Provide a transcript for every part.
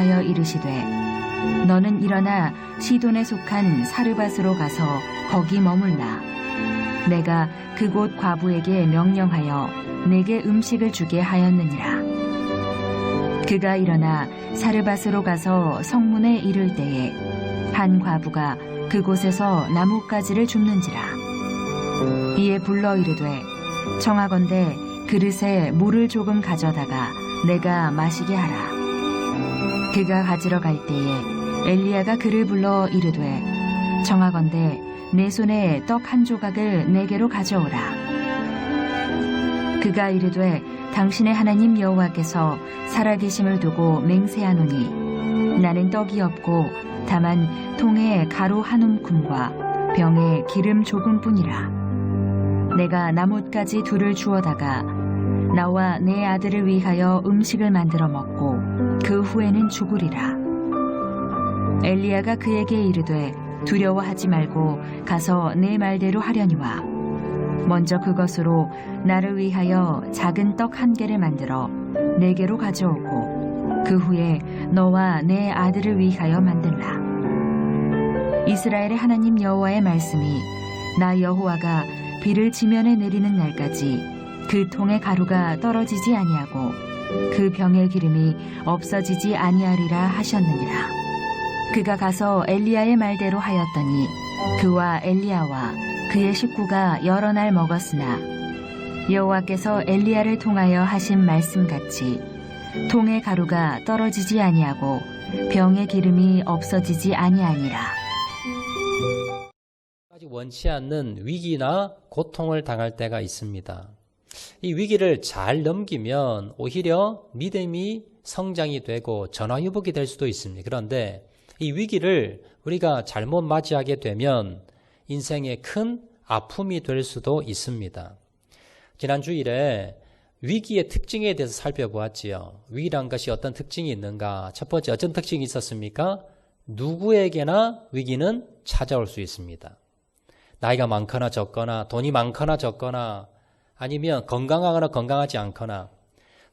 명하여 이르시되 너는 일어나 시돈에 속한 사르밧으로 가서 거기 머물라. 내가 그곳 과부에게 명령하여 내게 음식을 주게 하였느니라. 그가 일어나 사르밧으로 가서 성문에 이를 때에 한 과부가 그곳에서 나뭇가지를 줍는지라. 이에 불러 이르되 청하건대 그릇에 물을 조금 가져다가 내가 마시게 하라. 그가 가지러 갈 때에 엘리야가 그를 불러 이르되 청하건대 내 손에 떡 한 조각을 내게로 가져오라. 그가 이르되 당신의 하나님 여호와께서 살아계심을 두고 맹세하노니 나는 떡이 없고 다만 통에 가루 한 움큼과 병에 기름 조금뿐이라. 내가 나뭇가지 둘을 주워다가 나와 내 아들을 위하여 음식을 만들어 먹고 그 후에는 죽으리라. 엘리야가 그에게 이르되 두려워하지 말고 가서 내 말대로 하려니와 먼저 그것으로 나를 위하여 작은 떡 한 개를 만들어 내게로 가져오고 그 후에 너와 내 아들을 위하여 만들라. 이스라엘의 하나님 여호와의 말씀이 나 여호와가 비를 지면에 내리는 날까지 그 통의 가루가 떨어지지 아니하고 그 병의 기름이 없어지지 아니하리라 하셨느니라. 그가 가서 엘리야의 말대로 하였더니 그와 엘리야와 그의 식구가 여러 날 먹었으나 여호와께서 엘리야를 통하여 하신 말씀같이 통의 가루가 떨어지지 아니하고 병의 기름이 없어지지 아니하니라. 원치 않는 위기나 고통을 당할 때가 있습니다. 이 위기를 잘 넘기면 오히려 믿음이 성장이 되고 전화위복이 될 수도 있습니다. 그런데 이 위기를 우리가 잘못 맞이하게 되면 인생의 큰 아픔이 될 수도 있습니다. 지난 주일에 위기의 특징에 대해서 살펴보았지요. 위기란 것이 어떤 특징이 있는가? 첫 번째, 어떤 특징이 있었습니까? 누구에게나 위기는 찾아올 수 있습니다. 나이가 많거나 적거나 돈이 많거나 적거나 아니면 건강하거나 건강하지 않거나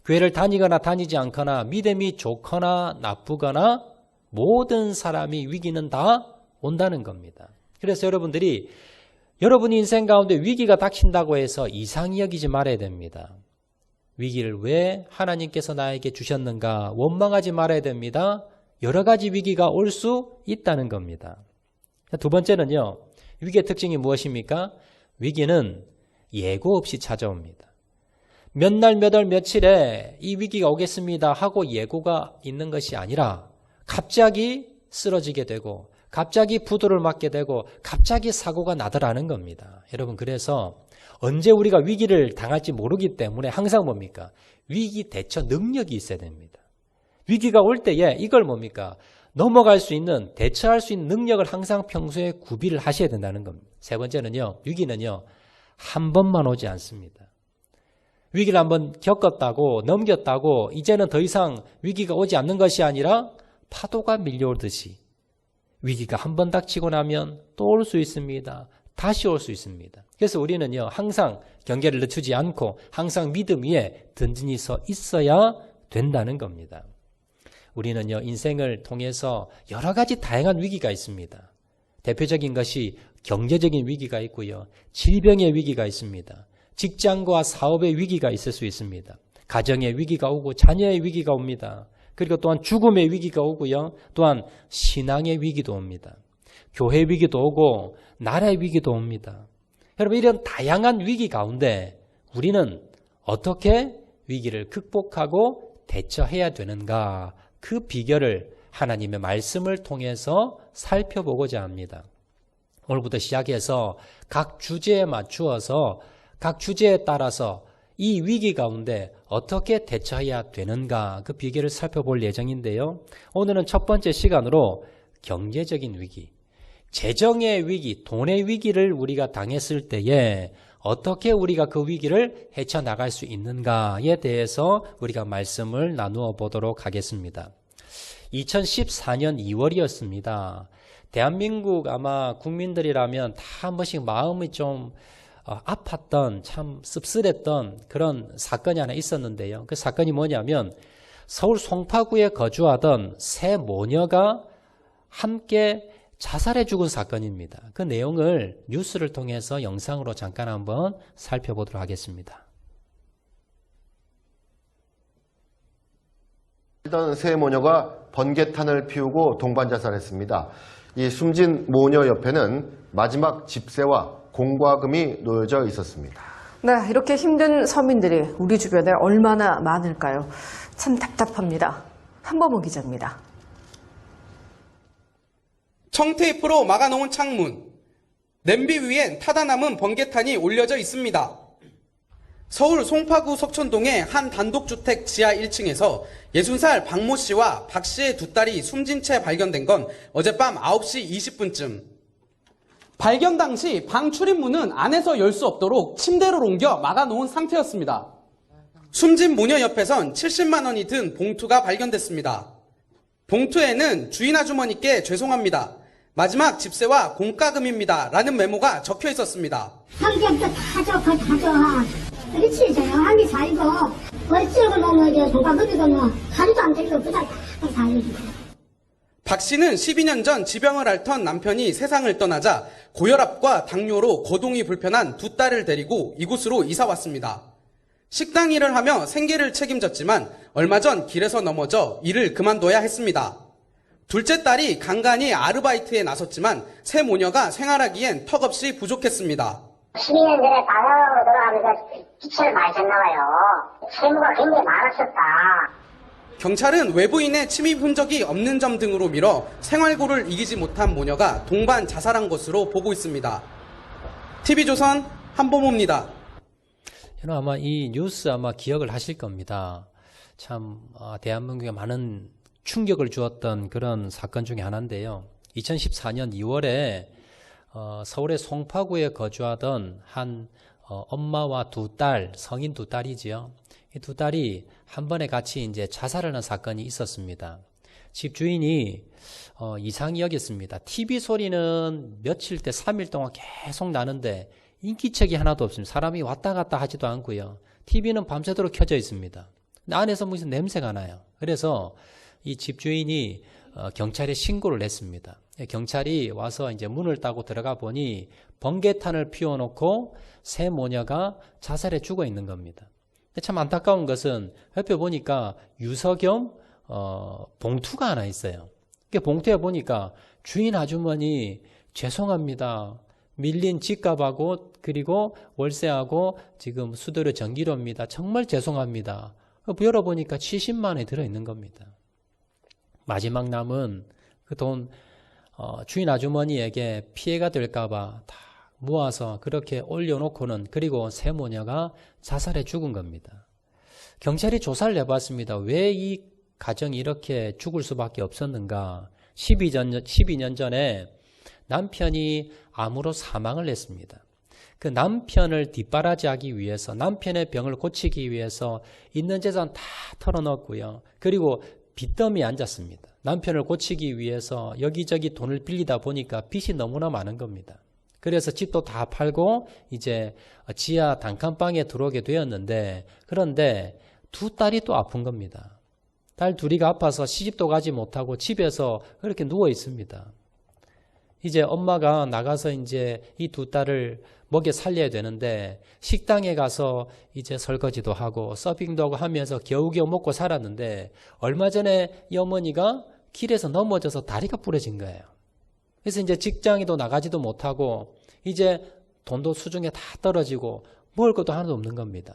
교회를 다니거나 다니지 않거나 믿음이 좋거나 나쁘거나 모든 사람이 위기는 다 온다는 겁니다. 그래서 여러분들이 여러분의 인생 가운데 위기가 닥친다고 해서 이상히 여기지 말아야 됩니다. 위기를 왜 하나님께서 나에게 주셨는가 원망하지 말아야 됩니다. 여러 가지 위기가 올 수 있다는 겁니다. 두 번째는요. 위기의 특징이 무엇입니까? 위기는 예고 없이 찾아옵니다. 몇 날, 몇 월, 며칠에 이 위기가 오겠습니다 하고 예고가 있는 것이 아니라 갑자기 쓰러지게 되고 갑자기 부도를 맞게 되고 갑자기 사고가 나더라는 겁니다. 여러분 그래서 언제 우리가 위기를 당할지 모르기 때문에 항상 뭡니까? 위기 대처 능력이 있어야 됩니다. 위기가 올 때에 이걸 뭡니까? 넘어갈 수 있는, 대처할 수 있는 능력을 항상 평소에 구비를 하셔야 된다는 겁니다. 세 번째는요, 위기는요, 한 번만 오지 않습니다. 위기를 한번 겪었다고, 넘겼다고, 이제는 더 이상 위기가 오지 않는 것이 아니라 파도가 밀려오듯이 위기가 한 번 닥치고 나면 또 올 수 있습니다. 다시 올 수 있습니다. 그래서 우리는요, 항상 경계를 늦추지 않고 항상 믿음 위에 든든히 서 있어야 된다는 겁니다. 우리는요, 인생을 통해서 여러 가지 다양한 위기가 있습니다. 대표적인 것이 경제적인 위기가 있고요. 질병의 위기가 있습니다. 직장과 사업의 위기가 있을 수 있습니다. 가정의 위기가 오고 자녀의 위기가 옵니다. 그리고 또한 죽음의 위기가 오고요. 또한 신앙의 위기도 옵니다. 교회 위기도 오고 나라의 위기도 옵니다. 여러분 이런 다양한 위기 가운데 우리는 어떻게 위기를 극복하고 대처해야 되는가? 그 비결을 하나님의 말씀을 통해서 살펴보고자 합니다. 오늘부터 시작해서 각 주제에 맞추어서 각 주제에 따라서 이 위기 가운데 어떻게 대처해야 되는가 그 비결을 살펴볼 예정인데요. 오늘은 첫 번째 시간으로 경제적인 위기, 재정의 위기, 돈의 위기를 우리가 당했을 때에 어떻게 우리가 그 위기를 헤쳐나갈 수 있는가에 대해서 우리가 말씀을 나누어 보도록 하겠습니다. 2014년 2월이었습니다. 대한민국 아마 국민들이라면 다 한 번씩 마음이 좀 아팠던 참 씁쓸했던 그런 사건이 하나 있었는데요. 그 사건이 뭐냐면 서울 송파구에 거주하던 세 모녀가 함께 자살해 죽은 사건입니다. 그 내용을 뉴스를 통해서 영상으로 잠깐 한번 살펴보도록 하겠습니다. 세 모녀가 번개탄을 피우고 동반 자살했습니다. 이 숨진 모녀 옆에는 마지막 집세와 공과금이 놓여져 있었습니다. 네, 이렇게 힘든 서민들이 우리 주변에 얼마나 많을까요? 참 답답합니다. 한범호 기자입니다. 청테이프로 막아놓은 창문, 냄비 위엔 타다 남은 번개탄이 올려져 있습니다. 서울 송파구 석촌동의 한 단독주택 지하 1층에서 60살 박모 씨와 박 씨의 두 딸이 숨진 채 발견된 건 어젯밤 9시 20분쯤. 발견 당시 방 출입문은 안에서 열 수 없도록 침대를 옮겨 막아놓은 상태였습니다. 숨진 모녀 옆에선 70만 원이 든 봉투가 발견됐습니다. 봉투에는 주인 아주머니께 죄송합니다. 마지막 집세와 공과금입니다. 라는 메모가 적혀 있었습니다. 성격도 다 좋고 다 좋아. 그렇지, 조용하게 살고, 어쩌고 뭐, 종가금이고 뭐, 하루도 안 되고, 그다 다 살고. 박 씨는 12년 전 지병을 앓던 남편이 세상을 떠나자 고혈압과 당뇨로 거동이 불편한 두 딸을 데리고 이곳으로 이사 왔습니다. 식당 일을 하며 생계를 책임졌지만 얼마 전 길에서 넘어져 일을 그만둬야 했습니다. 둘째 딸이 간간히 아르바이트에 나섰지만 세 모녀가 생활하기엔 턱없이 부족했습니다. 12년 전에 방황으로 돌아가면서 기체를 많이 졌나 봐요. 세무가 굉장히 많았었다. 경찰은 외부인의 침입 흔적이 없는 점 등으로 밀어 생활고를 이기지 못한 모녀가 동반 자살한 것으로 보고 있습니다. TV조선 한범호입니다. 여러분 아마 이 뉴스 아마 기억을 하실 겁니다. 참 대한민국에 많은 충격을 주었던 그런 사건 중에 하나인데요. 2014년 2월에 서울의 송파구에 거주하던 한 엄마와 두 딸, 성인 두 딸이지요. 이 두 딸이 한 번에 같이 이제 자살하는 사건이 있었습니다. 집 주인이 이상히 여겼습니다. TV 소리는 며칠째 3일 동안 계속 나는데 인기척이 하나도 없습니다. 사람이 왔다 갔다 하지도 않고요. TV는 밤새도록 켜져 있습니다. 근데 안에서 무슨 냄새가 나요. 그래서 이 집주인이 경찰에 신고를 했습니다. 경찰이 와서 이제 문을 따고 들어가 보니 번개탄을 피워놓고 세 모녀가 자살해 죽어 있는 겁니다. 참 안타까운 것은 옆에 보니까 유서 겸 봉투가 하나 있어요. 봉투에 보니까 주인 아주머니 죄송합니다. 밀린 집값하고 그리고 월세하고 지금 수도료 전기료입니다. 정말 죄송합니다. 열어보니까 70만 원이 들어있는 겁니다. 마지막 남은 그 돈 주인 아주머니에게 피해가 될까봐 다 모아서 그렇게 올려놓고는 그리고 세 모녀가 자살해 죽은 겁니다. 경찰이 조사를 해봤습니다. 왜 이 가정이 이렇게 죽을 수밖에 없었는가. 12년 전에 남편이 암으로 사망을 했습니다. 그 남편을 뒷바라지하기 위해서 남편의 병을 고치기 위해서 있는 재산 다 털어넣었고요. 그리고 빚더미에 앉았습니다. 남편을 고치기 위해서 여기저기 돈을 빌리다 보니까 빚이 너무나 많은 겁니다. 그래서 집도 다 팔고 이제 지하 단칸방에 들어오게 되었는데 그런데 두 딸이 또 아픈 겁니다. 딸 둘이가 아파서 시집도 가지 못하고 집에서 그렇게 누워 있습니다. 이제 엄마가 나가서 이제 이 두 딸을 먹여 살려야 되는데 식당에 가서 이제 설거지도 하고 서빙도 하고 하면서 겨우겨우 먹고 살았는데 얼마 전에 이 어머니가 길에서 넘어져서 다리가 부러진 거예요. 그래서 이제 직장에도 나가지도 못하고 이제 돈도 수중에 다 떨어지고 먹을 것도 하나도 없는 겁니다.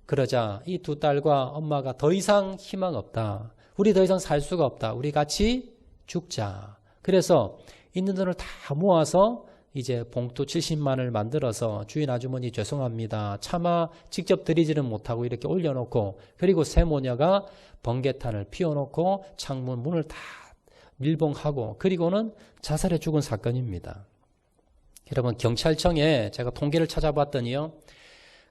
그러자 이 두 딸과 엄마가 더 이상 희망 없다. 우리 더 이상 살 수가 없다. 우리 같이 죽자. 그래서 있는 돈을 다 모아서 이제 봉투 70만 원을 만들어서 주인 아주머니 죄송합니다. 차마 직접 드리지는 못하고 이렇게 올려놓고 그리고 세 모녀가 번개탄을 피워놓고 창문 문을 다 밀봉하고 그리고는 자살해 죽은 사건입니다. 여러분 경찰청에 제가 통계를 찾아봤더니요.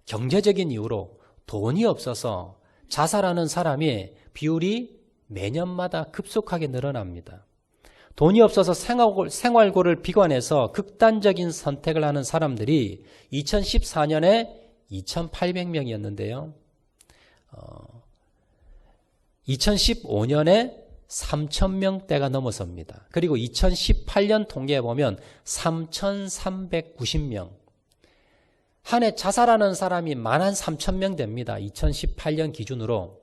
경제적인 이유로 돈이 없어서 자살하는 사람의 비율이 매년마다 급속하게 늘어납니다. 돈이 없어서 생활고를 비관해서 극단적인 선택을 하는 사람들이 2014년에 2,800명이었는데요. 2015년에 3,000명대가 넘어섭니다. 그리고 2018년 통계에 보면 3,390명. 한 해 자살하는 사람이 13,000명 됩니다. 2018년 기준으로.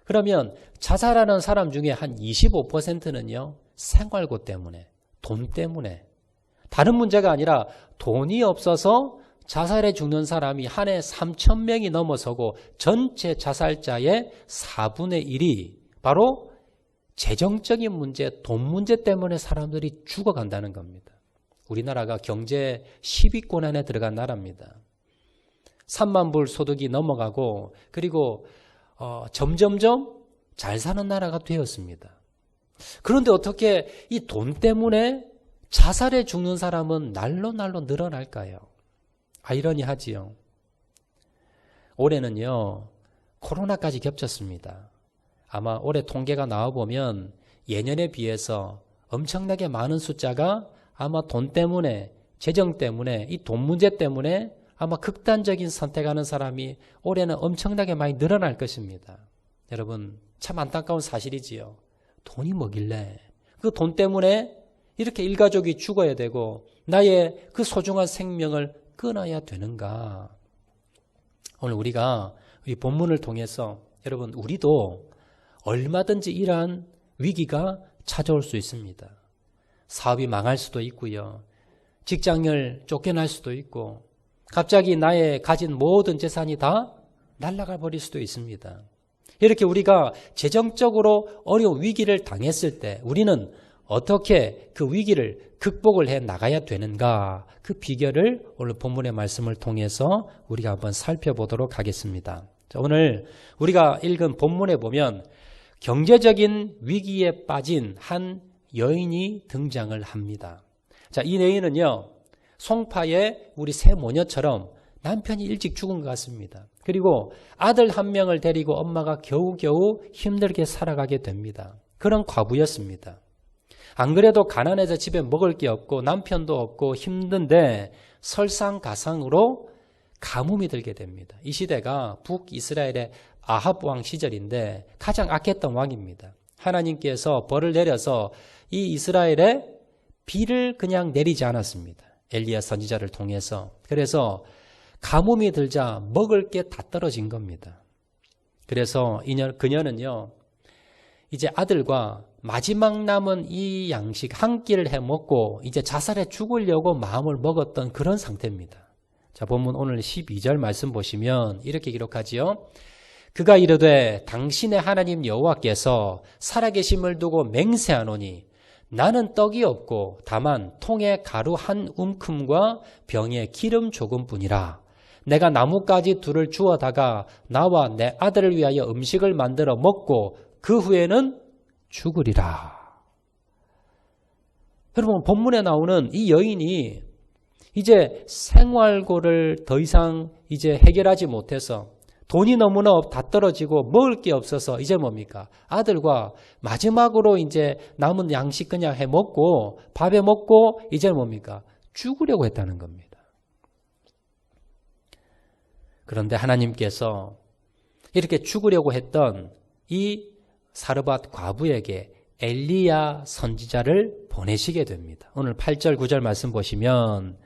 그러면 자살하는 사람 중에 한 25%는요. 생활고 때문에, 돈 때문에. 다른 문제가 아니라 돈이 없어서 자살해 죽는 사람이 한 해 3,000명이 넘어서고 전체 자살자의 4분의 1이 바로 재정적인 문제, 돈 문제 때문에 사람들이 죽어간다는 겁니다. 우리나라가 경제 10위권 안에 들어간 나라입니다. 3만 불 소득이 넘어가고 그리고 점점점 잘 사는 나라가 되었습니다. 그런데 어떻게 이 돈 때문에 자살해 죽는 사람은 날로 늘어날까요? 아이러니하지요. 올해는요, 코로나까지 겹쳤습니다. 아마 올해 통계가 나와보면 예년에 비해서 엄청나게 많은 숫자가 아마 돈 때문에, 재정 때문에, 이 돈 문제 때문에 아마 극단적인 선택하는 사람이 올해는 엄청나게 많이 늘어날 것입니다. 여러분, 참 안타까운 사실이지요. 돈이 뭐길래 그 돈 때문에 이렇게 일가족이 죽어야 되고 나의 그 소중한 생명을 끊어야 되는가? 오늘 우리가 이 본문을 통해서 여러분, 우리도 얼마든지 이러한 위기가 찾아올 수 있습니다. 사업이 망할 수도 있고요. 직장을 쫓겨날 수도 있고 갑자기 나의 가진 모든 재산이 다 날아가 버릴 수도 있습니다. 이렇게 우리가 재정적으로 어려운 위기를 당했을 때 우리는 어떻게 그 위기를 극복을 해 나가야 되는가? 그 비결을 오늘 본문의 말씀을 통해서 우리가 한번 살펴보도록 하겠습니다. 자, 오늘 우리가 읽은 본문에 보면 경제적인 위기에 빠진 한 여인이 등장을 합니다. 자, 이 여인은요, 송파의 우리 세 모녀처럼 남편이 일찍 죽은 것 같습니다. 그리고 아들 한 명을 데리고 엄마가 겨우겨우 힘들게 살아가게 됩니다. 그런 과부였습니다. 안 그래도 가난해서 집에 먹을 게 없고 남편도 없고 힘든데 설상가상으로 가뭄이 들게 됩니다. 이 시대가 북이스라엘의 아합 왕 시절인데 가장 악했던 왕입니다. 하나님께서 벌을 내려서 이 이스라엘에 비를 그냥 내리지 않았습니다. 엘리야 선지자를 통해서. 그래서 가뭄이 들자 먹을 게 다 떨어진 겁니다. 그래서 그녀는요, 이제 아들과 마지막 남은 이 양식 한 끼를 해 먹고 이제 자살해 죽으려고 마음을 먹었던 그런 상태입니다. 자, 본문 오늘 12절 말씀 보시면 이렇게 기록하지요. 그가 이르되 당신의 하나님 여호와께서 살아계심을 두고 맹세하노니 나는 떡이 없고 다만 통에 가루 한 움큼과 병에 기름 조금뿐이라. 내가 나뭇가지 둘을 주워다가 나와 내 아들을 위하여 음식을 만들어 먹고 그 후에는 죽으리라. 여러분, 본문에 나오는 이 여인이 이제 생활고를 더 이상 이제 해결하지 못해서 돈이 너무나 다 떨어지고 먹을 게 없어서 이제 뭡니까? 아들과 마지막으로 이제 남은 양식 그냥 해 먹고 밥에 먹고 이제 뭡니까? 죽으려고 했다는 겁니다. 그런데 하나님께서 이렇게 죽으려고 했던 이 사르밧 과부에게 엘리야 선지자를 보내시게 됩니다. 오늘 8절 9절 말씀 보시면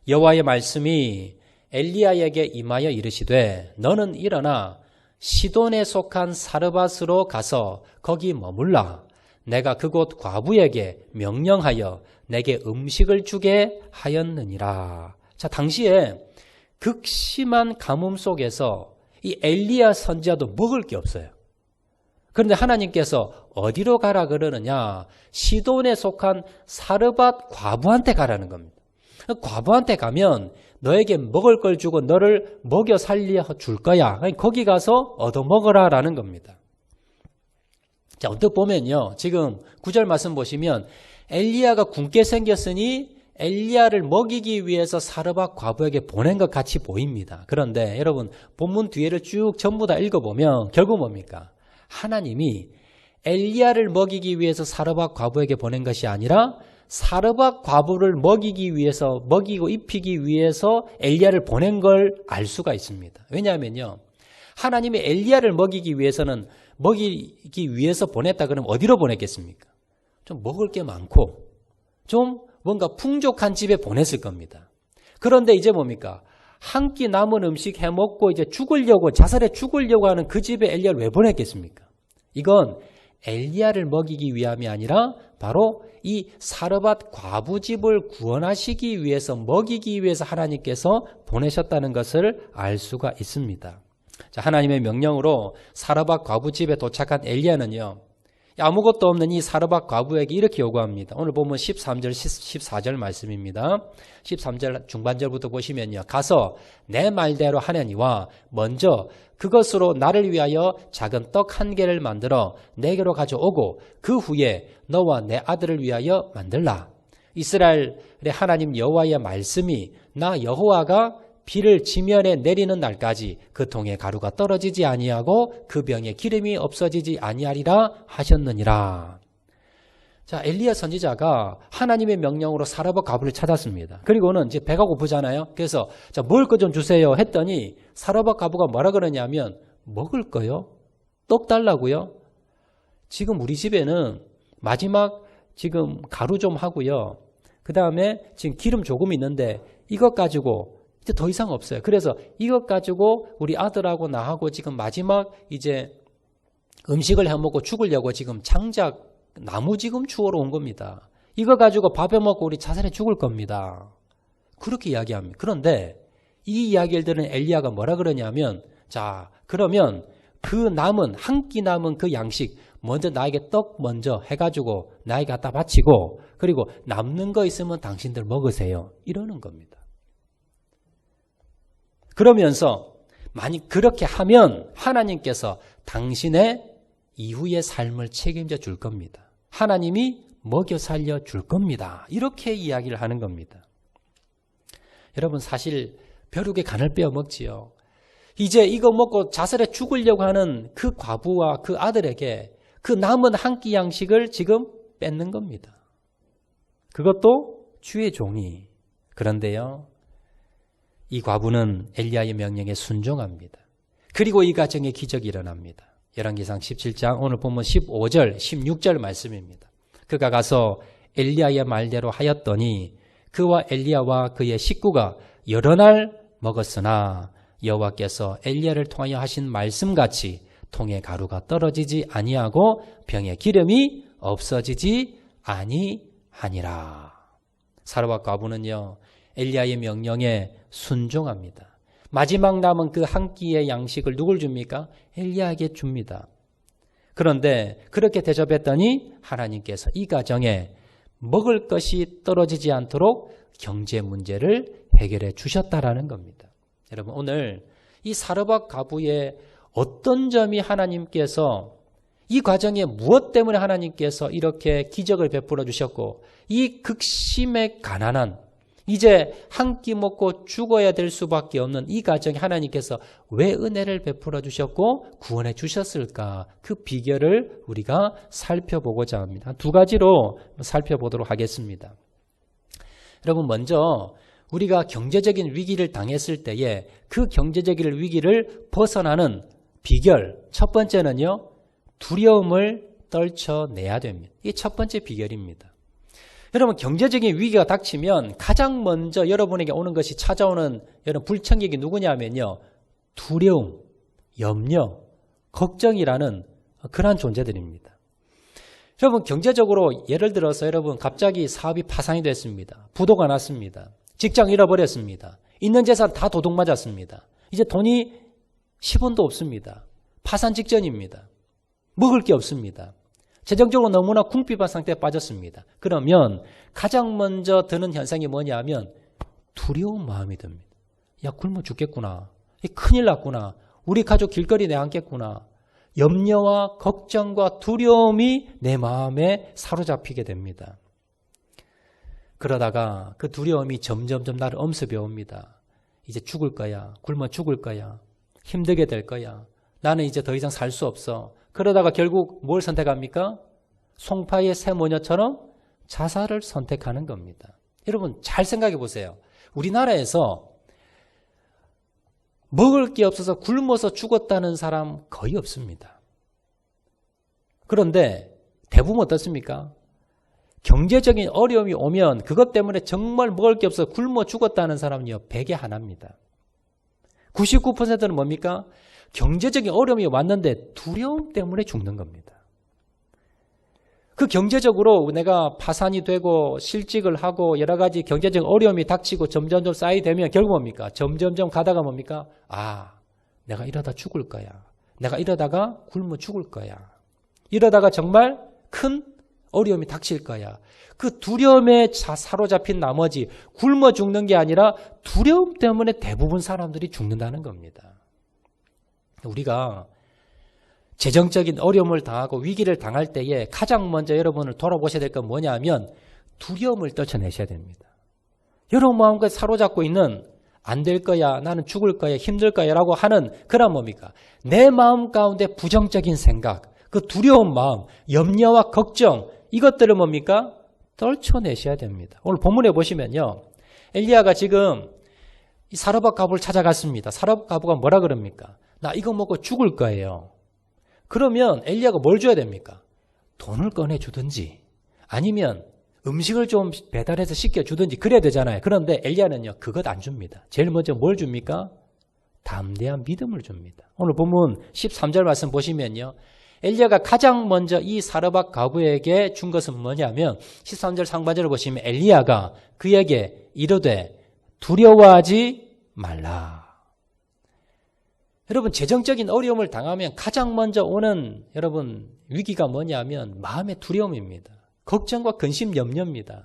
여호와의 말씀이 엘리야에게 임하여 이르시되 너는 일어나 시돈에 속한 사르밧으로 가서 거기 머물라. 내가 그곳 과부에게 명령하여 내게 음식을 주게 하였느니라. 자, 당시에 극심한 가뭄 속에서 이 엘리야 선지자도 먹을 게 없어요. 그런데 하나님께서 어디로 가라 그러느냐? 시돈에 속한 사르밧 과부한테 가라는 겁니다. 과부한테 가면 너에게 먹을 걸 주고 너를 먹여 살려 줄 거야. 거기 가서 얻어 먹어라라는 겁니다. 자, 언뜻 보면요. 지금 9절 말씀 보시면 엘리야가 굶게 생겼으니 엘리야를 먹이기 위해서 사르밧 과부에게 보낸 것 같이 보입니다. 그런데 여러분, 본문 뒤에를 쭉 전부 다 읽어보면 결국 뭡니까? 하나님이 엘리야를 먹이기 위해서 사르밧 과부에게 보낸 것이 아니라 사르밧 과부를 먹이기 위해서, 먹이고 입히기 위해서 엘리야를 보낸 걸 알 수가 있습니다. 왜냐하면요, 하나님이 엘리야를 먹이기 위해서는 먹이기 위해서 보냈다 그러면 어디로 보냈겠습니까? 좀 먹을 게 많고 좀 뭔가 풍족한 집에 보냈을 겁니다. 그런데 이제 뭡니까? 한 끼 남은 음식 해먹고 이제 죽으려고, 자살해 죽으려고 하는 그 집에 엘리야를 왜 보냈겠습니까? 이건 엘리야를 먹이기 위함이 아니라 바로 이 사르밧 과부 집을 구원하시기 위해서, 먹이기 위해서 하나님께서 보내셨다는 것을 알 수가 있습니다. 자, 하나님의 명령으로 사르밧 과부 집에 도착한 엘리야는요, 아무것도 없는 이 사르밧 과부에게 이렇게 요구합니다. 오늘 보면 13절, 14절 말씀입니다. 13절 중반절부터 보시면요. 가서 내 말대로 하려니와 먼저 그것으로 나를 위하여 작은 떡 1개를 만들어 내게로 가져오고 그 후에 너와 내 아들을 위하여 만들라. 이스라엘의 하나님 여호와의 말씀이 나 여호와가 비를 지면에 내리는 날까지 그 통에 가루가 떨어지지 아니하고 그 병에 기름이 없어지지 아니하리라 하셨느니라. 자, 엘리야 선지자가 하나님의 명령으로 사르밧 과부를 찾았습니다. 그리고는 이제 배가 고프잖아요. 그래서 자, 먹을 거 좀 주세요 했더니 사르밧 과부가 뭐라 그러냐면 먹을 거요? 떡 달라고요? 지금 우리 집에는 마지막 지금 가루 좀 하고요. 그 다음에 지금 기름 조금 있는데 이것 가지고 이제 더 이상 없어요. 그래서 이것 가지고 우리 아들하고 나하고 지금 마지막 이제 음식을 해먹고 죽으려고 지금 장작 나무 지금 주우러 온 겁니다. 이거 가지고 밥 해먹고 우리 자살해 죽을 겁니다. 그렇게 이야기합니다. 그런데 이 이야기를 들은 엘리야가 뭐라 그러냐면, 자, 그러면 그 남은, 한 끼 남은 그 양식 먼저 나에게 떡 먼저 해가지고 나에게 갖다 바치고 그리고 남는 거 있으면 당신들 먹으세요. 이러는 겁니다. 그러면서 만약 그렇게 하면 하나님께서 당신의 이후의 삶을 책임져 줄 겁니다. 하나님이 먹여 살려 줄 겁니다. 이렇게 이야기를 하는 겁니다. 여러분 사실 벼룩의 간을 빼어 먹지요. 이제 이거 먹고 자살해 죽으려고 하는 그 과부와 그 아들에게 그 남은 한 끼 양식을 지금 뺏는 겁니다. 그것도 주의 종이. 그런데요, 이 과부는 엘리야의 명령에 순종합니다. 그리고 이 가정에 기적이 일어납니다. 열왕기상 17장 오늘 보면 15절, 16절 말씀입니다. 그가 가서 엘리야의 말대로 하였더니 그와 엘리야와 그의 식구가 여러 날 먹었으나 여호와께서 엘리야를 통하여 하신 말씀같이 통에 가루가 떨어지지 아니하고 병에 기름이 없어지지 아니하니라. 사르밧 과부는요, 엘리야의 명령에 순종합니다. 마지막 남은 그 한 끼의 양식을 누굴 줍니까? 엘리야에게 줍니다. 그런데 그렇게 대접했더니 하나님께서 이 가정에 먹을 것이 떨어지지 않도록 경제 문제를 해결해 주셨다라는 겁니다. 여러분 오늘 이 사르밧 과부의 어떤 점이 하나님께서 이 과정에 무엇 때문에 하나님께서 이렇게 기적을 베풀어 주셨고 이 극심의 가난한 이제 한 끼 먹고 죽어야 될 수밖에 없는 이 가정에 하나님께서 왜 은혜를 베풀어 주셨고 구원해 주셨을까? 그 비결을 우리가 살펴보고자 합니다. 두 가지로 살펴보도록 하겠습니다. 여러분 먼저 우리가 경제적인 위기를 당했을 때에 그 경제적인 위기를 벗어나는 비결 첫 번째는요. 두려움을 떨쳐내야 됩니다. 이게 첫 번째 비결입니다. 여러분 경제적인 위기가 닥치면 가장 먼저 여러분에게 오는 것이 찾아오는 여러분 불청객이 누구냐면요. 두려움, 염려, 걱정이라는 그러한 존재들입니다. 여러분 경제적으로 예를 들어서 여러분 갑자기 사업이 파산이 됐습니다. 부도가 났습니다. 직장 잃어버렸습니다. 있는 재산 다 도둑 맞았습니다. 이제 돈이 10원도 없습니다. 파산 직전입니다. 먹을 게 없습니다. 재정적으로 너무나 궁핍한 상태에 빠졌습니다. 그러면 가장 먼저 드는 현상이 뭐냐 하면 두려운 마음이 듭니다. 야 굶어 죽겠구나. 큰일 났구나. 우리 가족 길거리 내앉겠구나. 염려와 걱정과 두려움이 내 마음에 사로잡히게 됩니다. 그러다가 그 두려움이 점점점 나를 엄습해 옵니다. 이제 죽을 거야. 굶어 죽을 거야. 힘들게 될 거야. 나는 이제 더 이상 살 수 없어. 그러다가 결국 뭘 선택합니까? 송파의 새모녀처럼 자살을 선택하는 겁니다. 여러분 잘 생각해 보세요. 우리나라에서 먹을 게 없어서 굶어서 죽었다는 사람 거의 없습니다. 그런데 대부분 어떻습니까? 경제적인 어려움이 오면 그것 때문에 정말 먹을 게 없어 굶어 죽었다는 사람은요, 100에 하나입니다. 99%는 뭡니까? 경제적인 어려움이 왔는데 두려움 때문에 죽는 겁니다. 그 경제적으로 내가 파산이 되고 실직을 하고 여러 가지 경제적 어려움이 닥치고 점점점 쌓이되면 결국 뭡니까? 점점점 가다가 뭡니까? 내가 이러다 죽을 거야. 내가 이러다가 굶어 죽을 거야. 이러다가 정말 큰 어려움이 닥칠 거야. 그 두려움에 사로잡힌 나머지 굶어 죽는 게 아니라 두려움 때문에 대부분 사람들이 죽는다는 겁니다. 우리가 재정적인 어려움을 당하고 위기를 당할 때에 가장 먼저 여러분을 돌아보셔야 될 건 뭐냐 하면 두려움을 떨쳐내셔야 됩니다. 여러분 마음까지 사로잡고 있는 안 될 거야, 나는 죽을 거야, 힘들 거야 라고 하는 그런 뭡니까? 내 마음 가운데 부정적인 생각, 그 두려운 마음, 염려와 걱정 이것들을 뭡니까? 떨쳐내셔야 됩니다. 오늘 본문에 보시면요. 엘리야가 지금 사르밧 과부를 찾아갔습니다. 사르밧 과부가 뭐라 그럽니까? 나 이거 먹고 죽을 거예요. 그러면 엘리야가 뭘 줘야 됩니까? 돈을 꺼내주든지 아니면 음식을 좀 배달해서 시켜주든지 그래야 되잖아요. 그런데 엘리야는요. 그것 안 줍니다. 제일 먼저 뭘 줍니까? 담대한 믿음을 줍니다. 오늘 본문 13절 말씀 보시면요. 엘리야가 가장 먼저 이 사르밧 과부에게 준 것은 뭐냐면 13절 상반절을 보시면 엘리야가 그에게 이르되 두려워하지 말라. 여러분 재정적인 어려움을 당하면 가장 먼저 오는 여러분 위기가 뭐냐면 마음의 두려움입니다. 걱정과 근심, 염려입니다.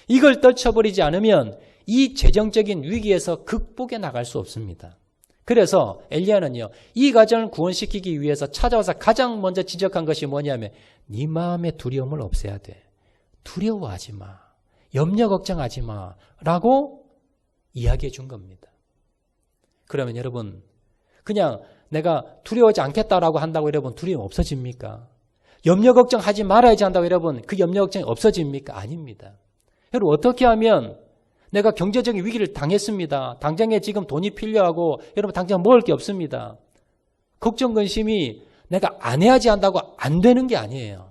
이걸 떨쳐버리지 않으면 이 재정적인 위기에서 극복해 나갈 수 없습니다. 그래서 엘리야는요. 이 가정을 구원시키기 위해서 찾아와서 가장 먼저 지적한 것이 뭐냐면 네 마음의 두려움을 없애야 돼. 두려워하지 마. 염려 걱정하지 마. 라고 이야기해 준 겁니다. 그러면 여러분 그냥 내가 두려워하지 않겠다라고 한다고 여러분 두려움 없어집니까? 염려 걱정하지 말아야지 한다고 여러분 그 염려 걱정이 없어집니까? 아닙니다. 여러분 어떻게 하면 내가 경제적인 위기를 당했습니다. 당장에 지금 돈이 필요하고 여러분 당장 먹을 게 없습니다. 걱정 근심이 내가 안 해야지 한다고 안 되는 게 아니에요.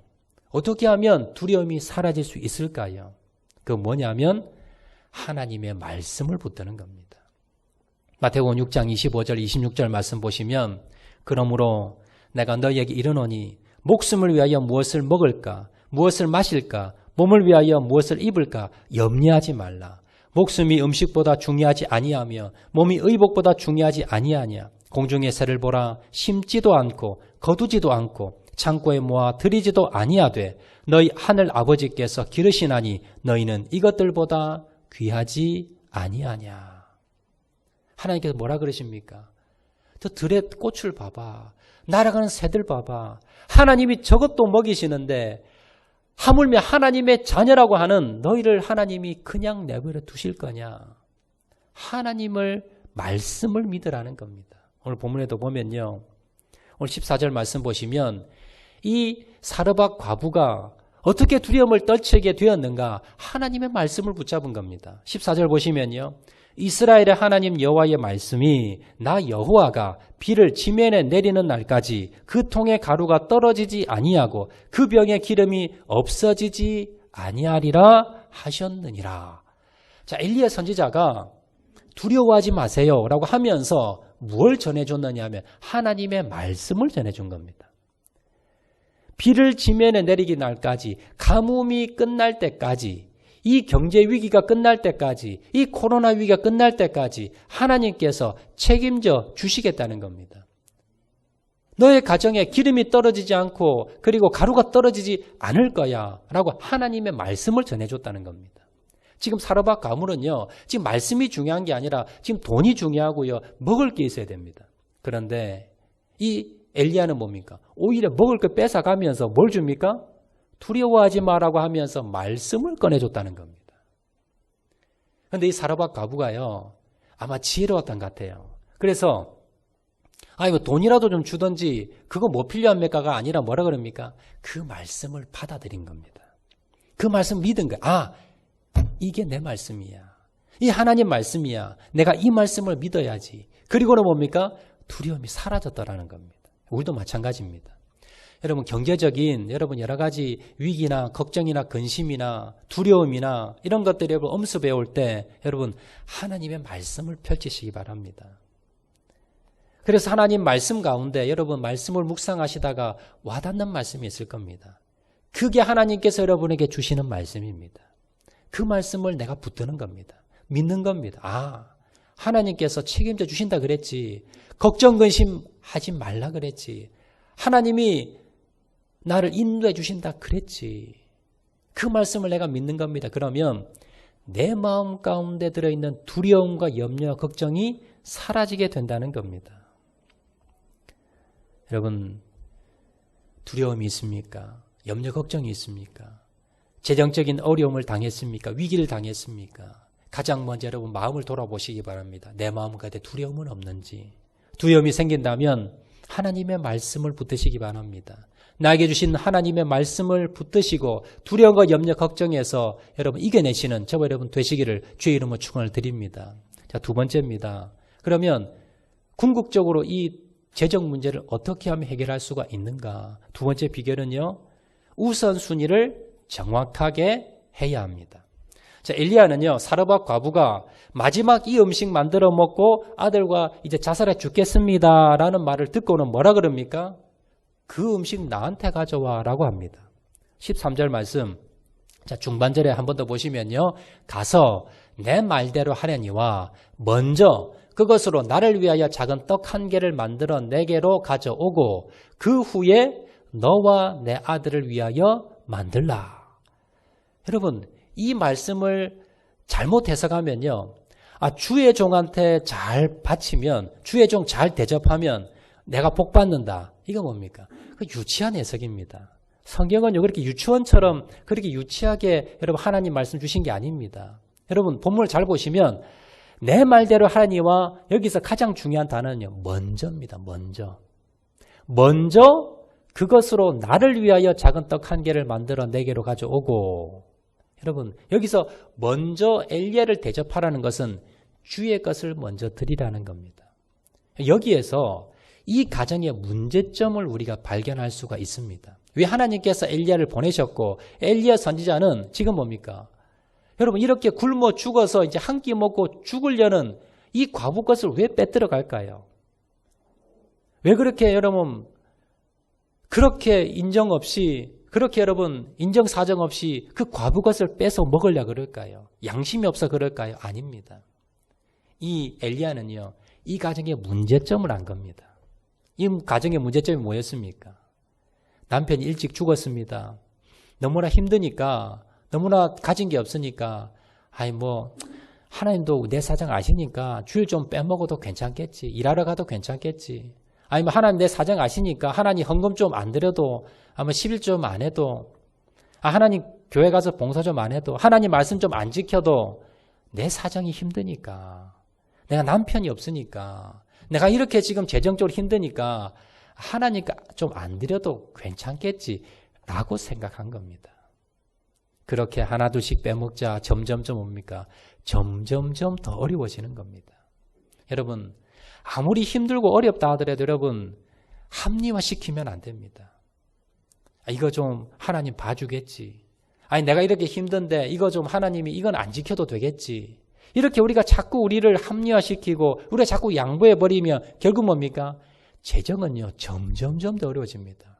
어떻게 하면 두려움이 사라질 수 있을까요? 그 뭐냐면 하나님의 말씀을 붙드는 겁니다. 마태복음 6장 25절 26절 말씀 보시면 그러므로 내가 너희에게 이르노니 목숨을 위하여 무엇을 먹을까 무엇을 마실까 몸을 위하여 무엇을 입을까 염려하지 말라. 목숨이 음식보다 중요하지 아니하며 몸이 의복보다 중요하지 아니하냐. 공중의 새를 보라 심지도 않고 거두지도 않고 창고에 모아 들이지도 아니하되 너희 하늘 아버지께서 기르시나니 너희는 이것들보다 귀하지 아니하냐. 하나님께서 뭐라 그러십니까? 저 들의 꽃을 봐봐. 날아가는 새들 봐봐. 하나님이 저것도 먹이시는데 하물며 하나님의 자녀라고 하는 너희를 하나님이 그냥 내버려 두실 거냐. 하나님을 말씀을 믿으라는 겁니다. 오늘 본문에도 보면요. 오늘 14절 말씀 보시면 이 사르밧 과부가 어떻게 두려움을 떨치게 되었는가? 하나님의 말씀을 붙잡은 겁니다. 14절 보시면요. 이스라엘의 하나님 여호와의 말씀이 나 여호와가 비를 지면에 내리는 날까지 그 통의 가루가 떨어지지 아니하고 그 병의 기름이 없어지지 아니하리라 하셨느니라. 자, 엘리야 선지자가 두려워하지 마세요라고 하면서 뭘 전해줬느냐 하면 하나님의 말씀을 전해준 겁니다. 비를 지면에 내리기 날까지 가뭄이 끝날 때까지 이 경제 위기가 끝날 때까지 이 코로나 위기가 끝날 때까지 하나님께서 책임져 주시겠다는 겁니다. 너의 가정에 기름이 떨어지지 않고 그리고 가루가 떨어지지 않을 거야 라고 하나님의 말씀을 전해줬다는 겁니다. 지금 사르밧 가물은요. 지금 말씀이 중요한 게 아니라 지금 돈이 중요하고요. 먹을 게 있어야 됩니다. 그런데 이 엘리야는 뭡니까? 오히려 먹을 거 뺏어가면서 뭘 줍니까? 두려워하지 마라고 하면서 말씀을 꺼내줬다는 겁니다. 그런데 이 사르밧 과부가요. 아마 지혜로웠던 것 같아요. 그래서 이거 돈이라도 좀 주든지 그거 뭐 필요합니까가 아니라 뭐라 그럽니까? 그 말씀을 받아들인 겁니다. 그 말씀 믿은 거야. 이게 내 말씀이야. 이 하나님 말씀이야. 내가 이 말씀을 믿어야지. 그리고는 뭡니까? 두려움이 사라졌다라는 겁니다. 우리도 마찬가지입니다. 여러분 경제적인 여러분 여러 가지 위기나 걱정이나 근심이나 두려움이나 이런 것들이 여러분 엄습해 올 때 여러분 하나님의 말씀을 펼치시기 바랍니다. 그래서 하나님 말씀 가운데 여러분 말씀을 묵상하시다가 와닿는 말씀이 있을 겁니다. 그게 하나님께서 여러분에게 주시는 말씀입니다. 그 말씀을 내가 붙드는 겁니다. 믿는 겁니다. 아, 하나님께서 책임져 주신다 그랬지. 걱정 근심 하지 말라 그랬지. 하나님이 나를 인도해 주신다 그랬지. 그 말씀을 내가 믿는 겁니다. 그러면 내 마음 가운데 들어있는 두려움과 염려, 걱정이 사라지게 된다는 겁니다. 여러분, 두려움이 있습니까? 염려, 걱정이 있습니까? 재정적인 어려움을 당했습니까? 위기를 당했습니까? 가장 먼저 여러분 마음을 돌아보시기 바랍니다. 내 마음 가운데 두려움은 없는지. 두려움이 생긴다면 하나님의 말씀을 붙드시기 바랍니다. 나에게 주신 하나님의 말씀을 붙드시고 두려움과 염려, 걱정에서 여러분 이겨내시는 저와 여러분 되시기를 주의 이름으로 축원을 드립니다. 자, 두 번째입니다. 그러면 궁극적으로 이 재정 문제를 어떻게 하면 해결할 수가 있는가? 두 번째 비결은요. 우선순위를 정확하게 해야 합니다. 자, 엘리야는요, 사르밧 과부가 마지막 이 음식 만들어 먹고 아들과 이제 자살해 죽겠습니다라는 말을 듣고는 뭐라 그럽니까? 그 음식 나한테 가져와 라고 합니다. 13절 말씀. 자, 중반절에 한 번 더 보시면요. 가서 내 말대로 하려니와 먼저 그것으로 나를 위하여 작은 떡 한 개를 만들어 내게로 가져오고 그 후에 너와 내 아들을 위하여 만들라. 여러분, 이 말씀을 잘못 해석하면요. 아, 주의 종한테 잘 바치면, 주의 종 잘 대접하면 내가 복 받는다. 이거 뭡니까? 그 유치한 해석입니다. 성경은요, 그렇게 유치원처럼 그렇게 유치하게 여러분 하나님 말씀 주신 게 아닙니다. 여러분, 본문을 잘 보시면 내 말대로 하니와 여기서 가장 중요한 단어는요, 먼저입니다. 먼저 그것으로 나를 위하여 작은 떡 한 개를 만들어 내게로 가져오고. 여러분, 여기서 먼저 엘리야를 대접하라는 것은 주의 것을 먼저 드리라는 겁니다. 여기에서 이 가정의 문제점을 우리가 발견할 수가 있습니다. 왜 하나님께서 엘리야를 보내셨고 엘리야 선지자는 지금 뭡니까? 여러분, 이렇게 굶어 죽어서 이제 한 끼 먹고 죽으려는 이 과부 것을 왜 빼들어 갈까요? 왜 그렇게 여러분 그렇게 인정 없이 그렇게 여러분 인정사정 없이 그 과부 것을 뺏어 먹으려 그럴까요? 양심이 없어 그럴까요? 아닙니다. 이 엘리야는요, 이 가정의 문제점을 안 겁니다. 이 가정의 문제점이 뭐였습니까? 남편이 일찍 죽었습니다. 너무나 힘드니까, 너무나 가진 게 없으니까, 아이 하나님도 내 사정 아시니까 주일 좀 빼먹어도 괜찮겠지. 일하러 가도 괜찮겠지. 아니면 하나님 내 사정 아시니까 하나님 헌금 좀 안 드려도, 아마 11 좀 안 해도, 하나님 교회 가서 봉사 좀 안 해도, 하나님 말씀 좀 안 지켜도 내 사정이 힘드니까, 내가 남편이 없으니까, 내가 이렇게 지금 재정적으로 힘드니까 하나님께 좀 안 드려도 괜찮겠지 라고 생각한 겁니다. 그렇게 하나 둘씩 빼먹자 점점점 옵니까? 점점점 더 어려워지는 겁니다. 여러분, 아무리 힘들고 어렵다 하더라도 여러분 합리화시키면 안 됩니다. 이거 좀 하나님 봐주겠지. 아니 내가 이렇게 힘든데 이거 좀 하나님이 이건 안 지켜도 되겠지. 이렇게 우리가 자꾸 우리를 합리화시키고 우리가 자꾸 양보해버리면 결국 뭡니까? 재정은요 점점점 더 어려워집니다.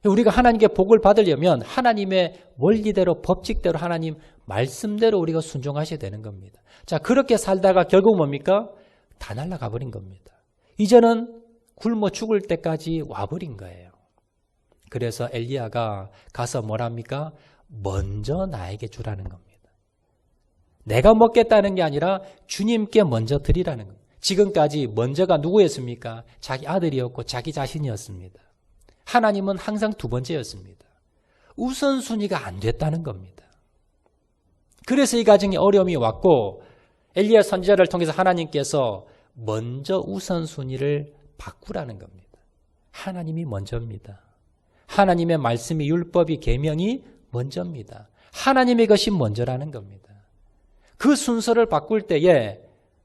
우리가 하나님께 복을 받으려면 하나님의 원리대로 법칙대로 하나님 말씀대로 우리가 순종하셔야 되는 겁니다. 자, 그렇게 살다가 결국 뭡니까? 다 날아가 버린 겁니다. 이제는 굶어 죽을 때까지 와버린 거예요. 그래서 엘리야가 가서 뭐랍니까? 먼저 나에게 주라는 겁니다. 내가 먹겠다는 게 아니라 주님께 먼저 드리라는 겁니다. 지금까지 먼저가 누구였습니까? 자기 아들이었고 자기 자신이었습니다. 하나님은 항상 두 번째였습니다. 우선순위가 안 됐다는 겁니다. 그래서 이 가정에 어려움이 왔고 엘리야 선지자를 통해서 하나님께서 먼저 우선순위를 바꾸라는 겁니다. 하나님이 먼저입니다. 하나님의 말씀이 율법이 계명이 먼저입니다. 하나님의 것이 먼저라는 겁니다. 그 순서를 바꿀 때에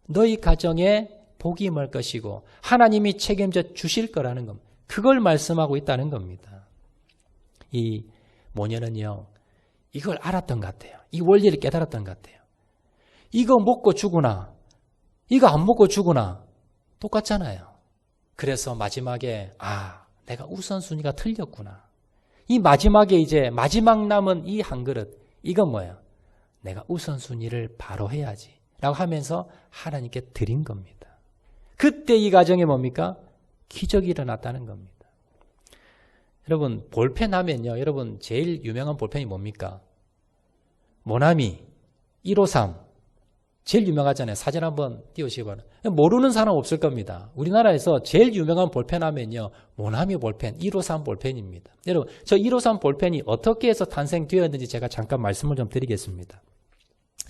너희 가정에 복이 임할 것이고 하나님이 책임져 주실 거라는 겁니다. 그걸 말씀하고 있다는 겁니다. 이 모녀는요, 이걸 알았던 것 같아요. 이 원리를 깨달았던 것 같아요. 이거 먹고 죽으나, 이거 안 먹고 죽으나 똑같잖아요. 그래서 마지막에 내가 우선순위가 틀렸구나. 이 마지막에 이제 마지막 남은 이 한 그릇, 이건 뭐예요? 내가 우선순위를 바로 해야지 라고 하면서 하나님께 드린 겁니다. 그때 이 가정에 뭡니까? 기적이 일어났다는 겁니다. 여러분, 볼펜 하면요, 여러분 제일 유명한 볼펜이 뭡니까? 모나미 153 제일 유명하잖아요. 사진 한번 띄우시기 바랍니다. 모르는 사람 없을 겁니다. 우리나라에서 제일 유명한 볼펜 하면요, 모나미 볼펜 153 볼펜입니다. 여러분, 저 153 볼펜이 어떻게 해서 탄생되었는지 제가 잠깐 말씀을 좀 드리겠습니다.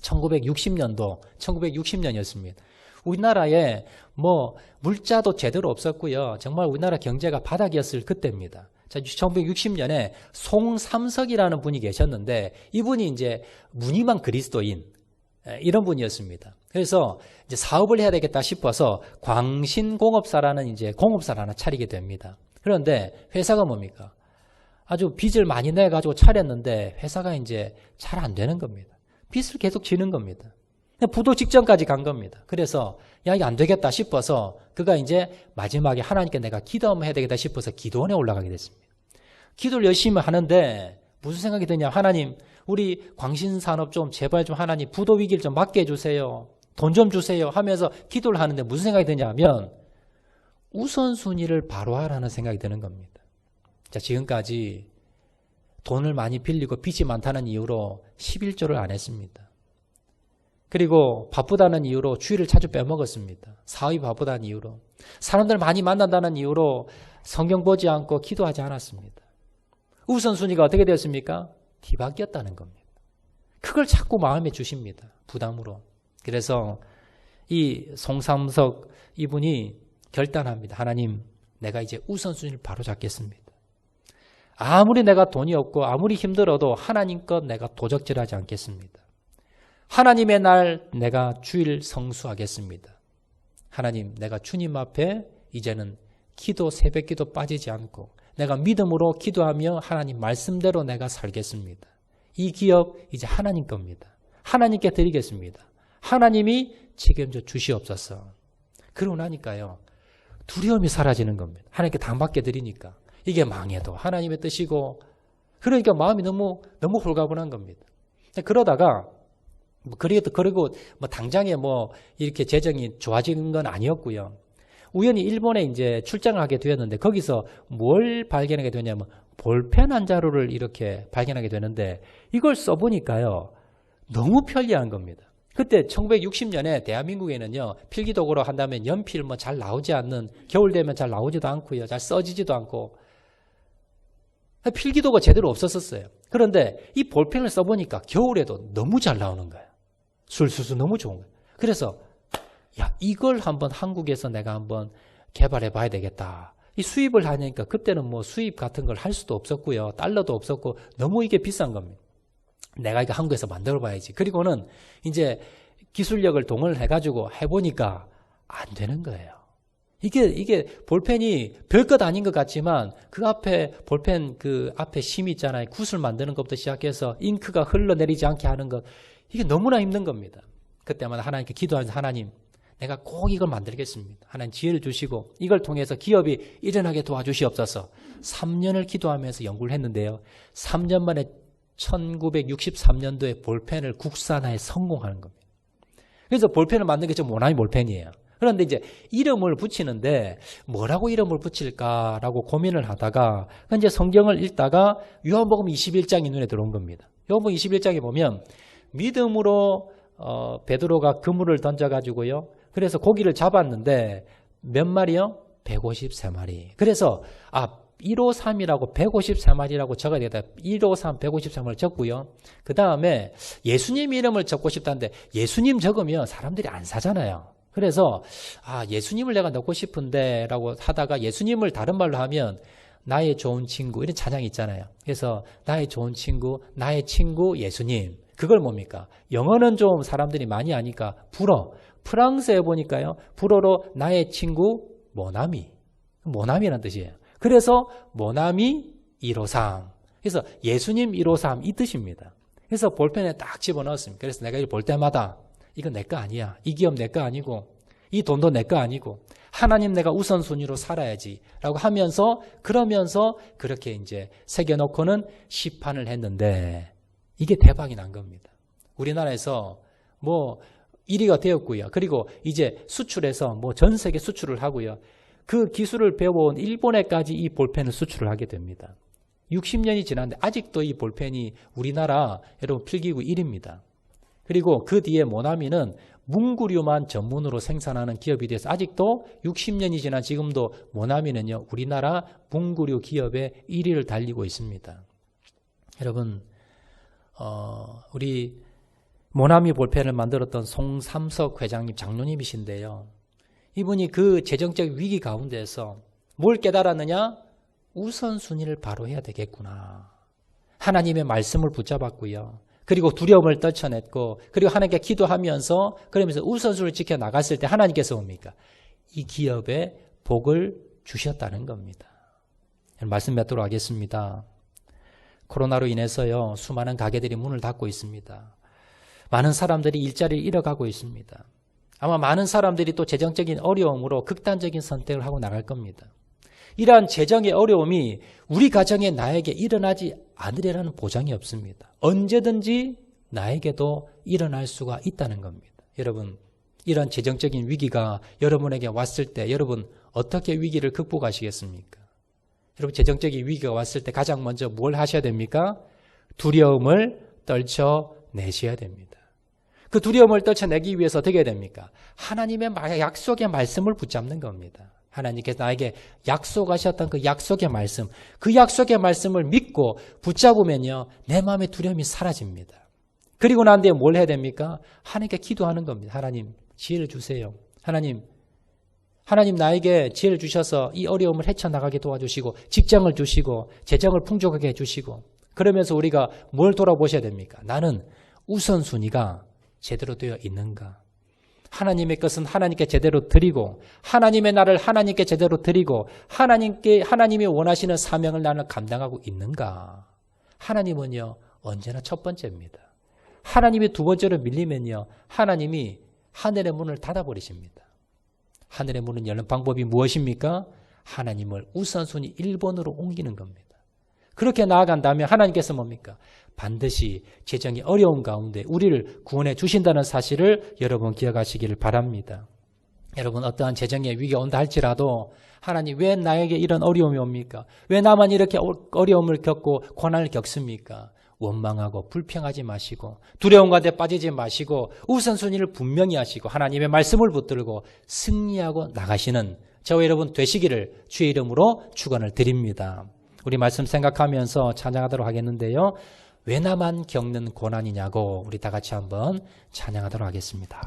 1960년도 1960년이었습니다. 우리나라에 뭐 물자도 제대로 없었고요. 정말 우리나라 경제가 바닥이었을 그때입니다. 1960년에 송삼석이라는 분이 계셨는데, 이분이 이제 무늬만 그리스도인 이런 분이었습니다. 그래서 이제 사업을 해야 되겠다 싶어서 광신공업사라는 이제 공업사를 하나 차리게 됩니다. 그런데 회사가 뭡니까? 아주 빚을 많이 내가지고 차렸는데 회사가 이제 잘 안 되는 겁니다. 빚을 계속 지는 겁니다. 부도 직전까지 간 겁니다. 그래서 야, 이게 안 되겠다 싶어서 그가 이제 마지막에 하나님께 내가 기도 한번 해야 되겠다 싶어서 기도원에 올라가게 됐습니다. 기도를 열심히 하는데 무슨 생각이 드냐? 하나님, 우리 광신산업 좀 제발 좀 하나님 부도 위기를 좀 막게 해주세요. 돈 좀 주세요 하면서 기도를 하는데 무슨 생각이 드냐면 우선순위를 바로 하라는 생각이 드는 겁니다. 자, 지금까지 돈을 많이 빌리고 빚이 많다는 이유로 11조를 안 했습니다. 그리고 바쁘다는 이유로 주일을 자주 빼먹었습니다. 사업이 바쁘다는 이유로. 사람들 많이 만난다는 이유로 성경 보지 않고 기도하지 않았습니다. 우선순위가 어떻게 되었습니까? 뒤바뀌었다는 겁니다. 그걸 자꾸 마음에 주십니다. 부담으로. 그래서 이 송삼석 이분이 결단합니다. 하나님, 내가 이제 우선순위를 바로 잡겠습니다. 아무리 내가 돈이 없고 아무리 힘들어도 하나님 것 내가 도적질하지 않겠습니다. 하나님의 날 내가 주일 성수하겠습니다. 하나님, 내가 주님 앞에 이제는 기도, 새벽 기도 빠지지 않고 내가 믿음으로 기도하며 하나님 말씀대로 내가 살겠습니다. 이 기업 이제 하나님 겁니다. 하나님께 드리겠습니다. 하나님이 책임져 주시옵소서. 그러고 나니까요, 두려움이 사라지는 겁니다. 하나님께 당받게 드리니까. 이게 망해도 하나님의 뜻이고, 그러니까 마음이 너무 홀가분한 겁니다. 그러다가 그리고 당장에 이렇게 재정이 좋아진 건 아니었고요. 우연히 일본에 이제 출장을 하게 되었는데 거기서 뭘 발견하게 되냐면 볼펜 한 자루를 이렇게 발견하게 되는데 이걸 써보니까요, 너무 편리한 겁니다. 그때 1960년에 대한민국에는요, 필기도구로 한다면 연필 잘 나오지 않는, 겨울 되면 잘 나오지도 않고요, 잘 써지지도 않고 필기도가 제대로 없었어요. 그런데 이 볼펜을 써보니까 겨울에도 너무 잘 나오는 거예요. 술술술 너무 좋은 거예요. 그래서 야, 이걸 한번 한국에서 내가 한번 개발해 봐야 되겠다. 이 수입을 하니까 그때는 수입 같은 걸 할 수도 없었고요. 달러도 없었고 너무 이게 비싼 겁니다. 내가 이거 한국에서 만들어 봐야지. 그리고는 이제 기술력을 동원을 해가지고 해보니까 안 되는 거예요. 이게 볼펜이 별것 아닌 것 같지만 그 앞에 볼펜 그 앞에 심 있잖아요. 굿을 만드는 것부터 시작해서 잉크가 흘러내리지 않게 하는 것, 이게 너무나 힘든 겁니다. 그때마다 하나님께 기도하면서 하나님, 내가 꼭 이걸 만들겠습니다. 하나님 지혜를 주시고 이걸 통해서 기업이 일어나게 도와주시옵소서. 3년을 기도하면서 연구를 했는데요. 3년 만에 1963년도에 볼펜을 국산화에 성공하는 겁니다. 그래서 볼펜을 만든 게 좀 모나미 볼펜이에요. 그런데 이제 이름을 붙이는데 뭐라고 이름을 붙일까라고 고민을 하다가 이제 성경을 읽다가 요한복음 21장이 눈에 들어온 겁니다. 요한복음 21장에 보면 믿음으로 베드로가 그물을 던져가지고요. 그래서 고기를 잡았는데 몇 마리요? 153마리. 그래서 153이라고 153마리라고 적어야 되겠다. 153, 153을 적고요. 그 다음에 예수님 이름을 적고 싶다는데 예수님 적으면 사람들이 안 사잖아요. 그래서 예수님을 내가 넣고 싶은데 라고 하다가 예수님을 다른 말로 하면 나의 좋은 친구, 이런 찬양이 있잖아요. 그래서 나의 좋은 친구, 나의 친구 예수님. 그걸 뭡니까? 영어는 좀 사람들이 많이 아니까 불어. 프랑스에 보니까요, 불어로 나의 친구 모나미라는 뜻이에요. 그래서 모나미 153. 그래서 예수님 153 이 뜻입니다. 그래서 볼펜에 딱 집어넣었습니다. 그래서 내가 이걸 볼 때마다 이거 내 거 아니야. 이 기업 내 거 아니고 이 돈도 내 거 아니고 하나님 내가 우선순위로 살아야지 라고 하면서 그러면서 그렇게 이제 새겨놓고는 시판을 했는데 이게 대박이 난 겁니다. 우리나라에서 뭐 1위가 되었고요. 그리고 이제 수출해서 뭐 전 세계 수출을 하고요. 그 기술을 배워온 일본에까지 이 볼펜을 수출을 하게 됩니다. 60년이 지났는데 아직도 이 볼펜이 우리나라 여러분 필기구 1위입니다. 그리고 그 뒤에 모나미는 문구류만 전문으로 생산하는 기업이 돼서 아직도 60년이 지난 지금도 모나미는요 우리나라 문구류 기업의 1위를 달리고 있습니다. 여러분 우리 모나미 볼펜을 만들었던 송삼석 회장님 장로님이신데요. 이분이 그 재정적 위기 가운데서 뭘 깨달았느냐? 우선순위를 바로 해야 되겠구나. 하나님의 말씀을 붙잡았고요. 그리고 두려움을 떨쳐냈고 그리고 하나님께 기도하면서 그러면서 우선순위를 지켜나갔을 때 하나님께서 뭡니까? 이 기업에 복을 주셨다는 겁니다. 말씀 맺도록 하겠습니다. 코로나로 인해서요 수많은 가게들이 문을 닫고 있습니다. 많은 사람들이 일자리를 잃어가고 있습니다. 아마 많은 사람들이 또 재정적인 어려움으로 극단적인 선택을 하고 나갈 겁니다. 이러한 재정의 어려움이 우리 가정에 나에게 일어나지 않으리라는 보장이 없습니다. 언제든지 나에게도 일어날 수가 있다는 겁니다. 여러분, 이러한 재정적인 위기가 여러분에게 왔을 때 여러분 어떻게 위기를 극복하시겠습니까? 여러분 재정적인 위기가 왔을 때 가장 먼저 뭘 하셔야 됩니까? 두려움을 떨쳐내셔야 됩니다. 그 두려움을 떨쳐내기 위해서 어떻게 해야 됩니까? 하나님의 약속의 말씀을 붙잡는 겁니다. 하나님께서 나에게 약속하셨던 그 약속의 말씀, 그 약속의 말씀을 믿고 붙잡으면요 내 마음의 두려움이 사라집니다. 그리고 난 뒤에 뭘 해야 됩니까? 하나님께 기도하는 겁니다. 하나님 지혜를 주세요. 하나님 나에게 지혜를 주셔서 이 어려움을 헤쳐나가게 도와주시고 직장을 주시고 재정을 풍족하게 해주시고 그러면서 우리가 뭘 돌아보셔야 됩니까? 나는 우선순위가 제대로 되어 있는가? 하나님의 것은 하나님께 제대로 드리고 하나님의 나를 하나님께 제대로 드리고 하나님이 원하시는 사명을 나는 감당하고 있는가? 하나님은요 언제나 첫 번째입니다. 하나님이 두 번째로 밀리면요 하나님이 하늘의 문을 닫아버리십니다. 하늘의 문을 여는 방법이 무엇입니까? 하나님을 우선순위 1번으로 옮기는 겁니다. 그렇게 나아간다면 하나님께서 뭡니까? 반드시 재정이 어려운 가운데 우리를 구원해 주신다는 사실을 여러분 기억하시기를 바랍니다. 여러분 어떠한 재정의 위기가 온다 할지라도 하나님 왜 나에게 이런 어려움이 옵니까? 왜 나만 이렇게 어려움을 겪고 고난을 겪습니까? 원망하고 불평하지 마시고 두려움 가운데 빠지지 마시고 우선순위를 분명히 하시고 하나님의 말씀을 붙들고 승리하고 나가시는 저와 여러분 되시기를 주의 이름으로 축원을 드립니다. 우리 말씀 생각하면서 찬양하도록 하겠는데요. 왜 나만 겪는 고난이냐고 우리 다 같이 한번 찬양하도록 하겠습니다.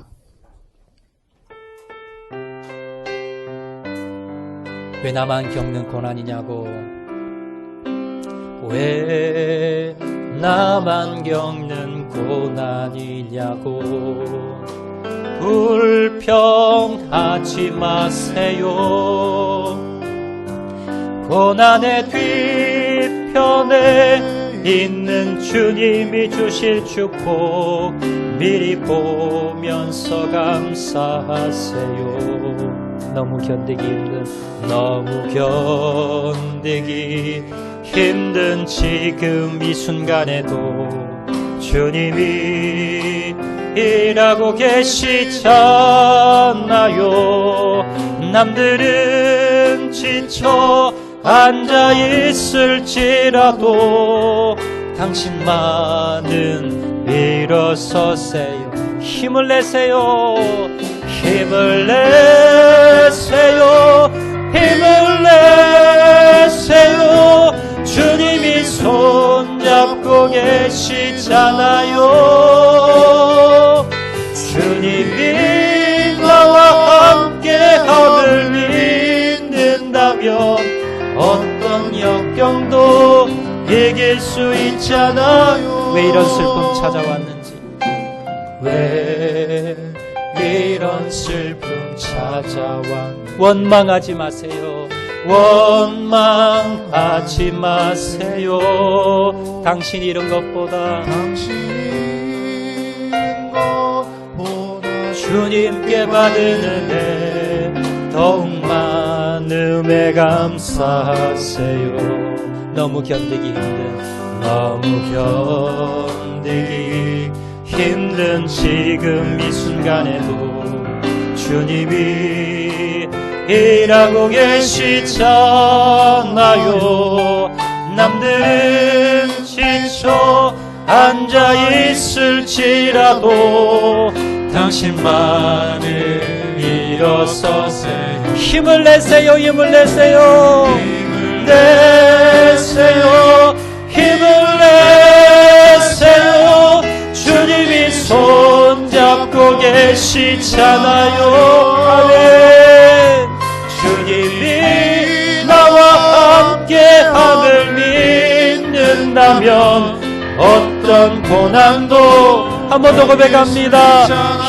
왜 나만 겪는 고난이냐고 왜 나만 겪는 고난이냐고 불평하지 마세요. 고난의 뒤편에 있는 주님이 주실 축복 미리 보면서 감사하세요. 너무 견디기 힘든 지금 이 순간에도 주님이 일하고 계시잖아요. 남들은 지쳐 앉아있을지라도 당신만은 일어서세요. 힘을 내세요. 힘을 내세요. 힘을 내세요. 주님이 손잡고 계시잖아요. 주님이 나와 함께함을 믿는다면 어떤 역경도 이길 수 있잖아요. 왜 이런 슬픔 찾아왔는지 왜 이런 슬픔 찾아왔는지 원망하지 마세요. 원망하지 마세요. 당신이 이런 것보다 주님께 받은 은혜 더욱 많음에 감사하세요. 너무 견디기 힘든 지금 이 순간에도 주님이 일하고 계시잖아요. 남들은 지쳐 앉아있을지라도 당신만을 일어서세요. 힘을 내세요. 힘을 내세요. 힘을 내세요. 주님이 손잡고 계시잖아요. 아멘. 주님이 나와 함께함을 믿는다면 어떤 고난도 한 번 더 고백합니다.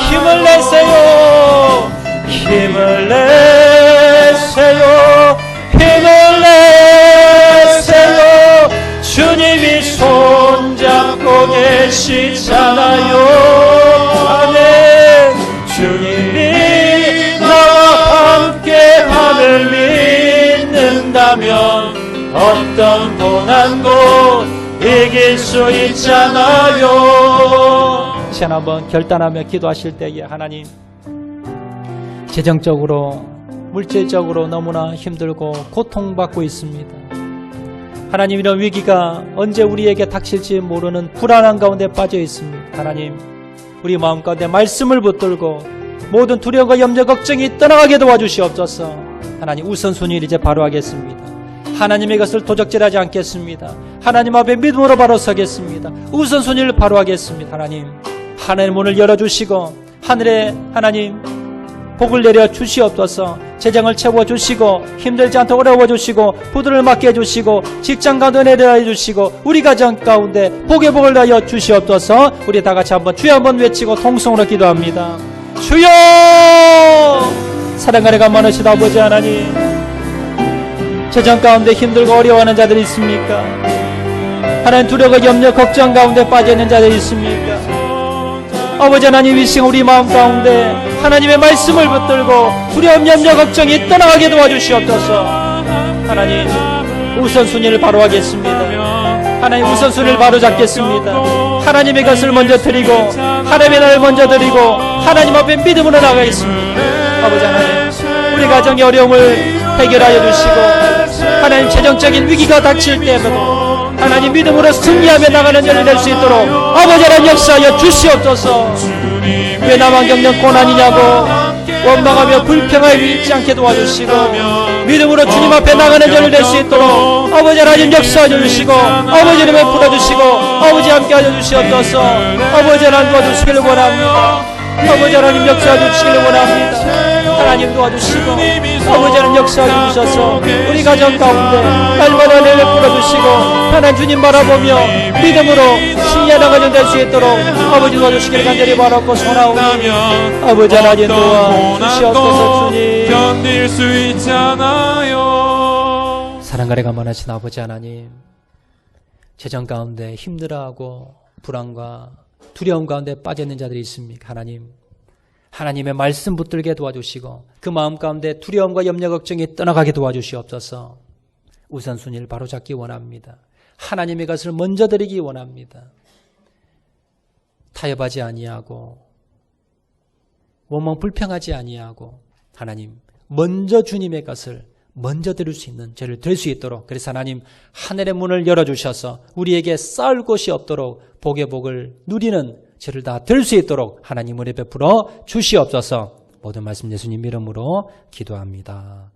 힘을 내세요. 힘을 내세요. 힘을 내세요. 주님이 손잡고 계시잖아요. 아멘. 주님이 나와 함께함을 믿는다면 어떤 고난도 이길 수 있잖아요. 시간 한번 결단하며 기도하실 때에 하나님, 재정적으로 물질적으로 너무나 힘들고 고통받고 있습니다. 하나님, 이런 위기가 언제 우리에게 닥칠지 모르는 불안한 가운데 빠져 있습니다. 하나님, 우리 마음 가운데 말씀을 붙들고 모든 두려움과 염려 걱정이 떠나가게 도와주시옵소서. 하나님, 우선순위를 이제 바로 하겠습니다. 하나님의 것을 도적질하지 않겠습니다. 하나님 앞에 믿음으로 바로 서겠습니다. 우선순위를 바로 하겠습니다. 하나님, 하늘의 문을 열어주시고 하늘에 하나님 복을 내려 주시옵소서. 재정을 채워 주시고 힘들지 않도록 어려워 주시고 부들을 맡게 해주시고 직장 가운데 내려 주시고 우리 가정 가운데 복의 복을 다하여 주시옵소서. 우리 다 같이 한번 주여 한번 외치고 통성으로 기도합니다. 주여! 사랑하는 많으시다 아버지 하나님, 재정 가운데 힘들고 어려워하는 자들이 있습니까? 하나님, 두려움과 염려 걱정 가운데 빠져있는 자들이 있습니까? 아버지 하나님, 이 시간 우리 마음 가운데 하나님의 말씀을 붙들고 두려움 염려 걱정이 떠나가게 도와주시옵소서. 하나님, 우선순위를 바로 하겠습니다. 하나님, 우선순위를 바로 잡겠습니다. 하나님의 것을 먼저 드리고 하나님의 나를 먼저 드리고 하나님 앞에 믿음으로 나가겠습니다. 아버지 하나님, 우리 가정의 어려움을 해결하여 주시고 하나님, 재정적인 위기가 닥칠 때에도 하나님 믿음으로 승리하며 나가는 자를 될 수 있도록 아버지 하나님 역사하여 주시옵소서. 왜 나만 겪는 고난이냐고 원망하며 불평하여 있지 않게 도와주시고 믿음으로 주님 앞에 나가는 자를 될 수 있도록 아버지 하나님 역사하여 주시고 아버지 이름에 풀어주시고 아버지 함께 하여 주시옵소서. 아버지 하나님 도와주시기를 원합니다. 아버지 하나님 역사하여 주시기를 원합니다. 하나님 도와주시고 아버지 하나님 역사하여 주셔서 우리 가정 가운데 날마다 내를 풀어주시고 하나님 주님 바라보며 믿음으로 신뢰 나가는 될 수 있도록 아버지 도와주시기를 간절히 바라고 소나오니 아버지 하나님 도와주시옵소서. 주님 견딜 수 있잖아요. 사랑가래 가만하신 아버지 하나님, 재정 가운데 힘들어하고 불안과 두려움 가운데 빠져있는 자들이 있습니까? 하나님, 하나님의 말씀 붙들게 도와주시고 그 마음 가운데 두려움과 염려 걱정이 떠나가게 도와주시옵소서. 우선순위를 바로잡기 원합니다. 하나님의 것을 먼저 드리기 원합니다. 타협하지 아니하고 원망 불평하지 아니하고 하나님, 먼저 주님의 것을 먼저 드릴 수 있는 저를 될 수 있도록, 그래서 하나님 하늘의 문을 열어주셔서 우리에게 쌓을 곳이 없도록 복의 복을 누리는 저를 다 될 수 있도록 하나님 은혜 베풀어 주시옵소서. 모든 말씀 예수님 이름으로 기도합니다.